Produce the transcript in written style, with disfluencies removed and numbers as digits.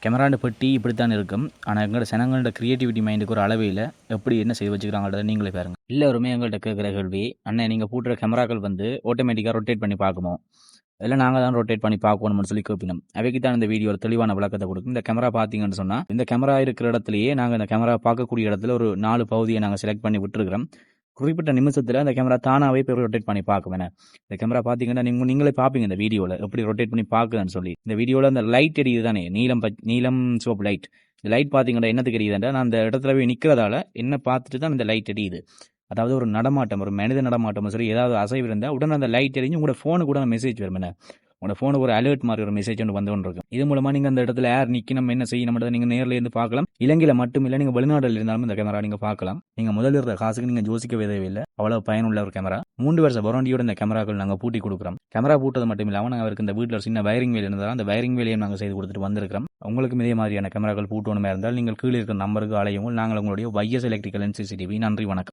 கேமராண்ட பெட்டி இப்படித்தான் இருக்கும். ஆனால் எங்களோட ஜனங்களோட கிரியேட்டிவிட்டி மைண்டுக்கு ஒரு அளவே இல்லை. எப்படி என்ன செய்து வச்சுக்கிறாங்கன்றத நீங்களே பாருங்க. எல்லாருமே எங்கள்கிட்ட கேட்குற கேள்வி, அண்ணன் நீங்கள் பூட்டுற கேமராக்கள் வந்து ஆட்டோமேட்டிக்காக ரொட்டேட் பண்ணி பார்க்குமோ, இல்லை நாங்கள் தான் ரொட்டேட் பண்ணி பார்க்கணும்னு சொல்லி கேட்பினோம். அவைக்கு தான் இந்த வீடியோ ஒரு தெளிவான விளக்கத்தை கொடுக்கும். இந்த கேமரா பார்த்தீங்கன்னு சொன்னால், இந்த கேமரா இருக்கிற இடத்துலையே நாங்கள் இந்த கேமரா பார்க்கக்கூடிய இடத்துல ஒரு 4 பகுதியை நாங்கள் செலக்ட் பண்ணி விட்டுருக்கிறோம். குறிப்பிட்ட நிமிஷத்தில் அந்த கேமரா தானாகவே போய் ரொட்டேட் பண்ணி பார்க்கும். இந்த கேமரா பார்த்தீங்கன்னா நீங்களே பார்ப்பீங்க இந்த வீடியோவில் எப்படி ரொட்டேட் பண்ணி பார்க்குதுன்னு சொல்லி. இந்த வீடியோவில் அந்த லைட் எரியுது தானே, நீலம் சிவப்பு லைட். இந்த லைட் பார்த்தீங்கன்னா என்னத்துக்கு எரியுதுன்றா, நான் அந்த இடத்துல போய் நிற்கிறதால என்ன பார்த்துட்டு தான் இந்த லைட் எரியுது. அதாவது ஒரு நடமாட்டம், ஒரு மனித நடமாட்டம் சரி, ஏதாவது அசைவு இருந்தால் உடனே அந்த லைட் எரிஞ்சு உங்களோட ஃபோனுக்கு கூட மெசேஜ் வரும். உங்களோட ஃபோனுக்கு ஒரு அலர்ட் மாதிரி ஒரு மெசேஜ் ஒன்று வந்து கொண்டு இருக்கும். இது மூலமாக நீங்கள் அந்த இடத்துல யார் நிற்கணும், என்ன செய்யணும், நீங்கள் நேரில் இருந்து பார்க்கலாம். இலங்கையில் மட்டும் இல்லை, நீங்கள் வெளிநாட்டில் இருந்தாலும் இந்த கேமரா நீங்கள் பார்க்கலாம். நீங்கள் முதல்ல இருக்கிற காசுக்கு நீங்கள் யோசிக்கவே தேவையில்லை. அவ்வளோ பயனுள்ள ஒரு கேமரா. 3 வருஷம் வாரண்டியோட இந்த கேமராக்கள் நாங்கள் பூட்டி கொடுக்குறோம். கேமரா பூட்டது மட்டும் இல்லாமல் நாங்கள் அவருக்கு இந்த வீட்டில் சின்ன வயரிங் வேலை இருந்தாலும் அந்த வயரிங் வேலையும் நாங்கள் செய்து கொடுத்துட்டு வந்திருக்கிறோம். உங்களுக்கும் இதே மாதிரியான கேமராக்கள் பூட்டணுமே இருந்தால் நீங்கள் கீழே இருக்கிற நம்பருக்கு அழையுங்கள். நாங்கள் உங்களுடைய YS எலக்ட்ரிக்கல் அண்ட் CCTV. நன்றி, வணக்கம்.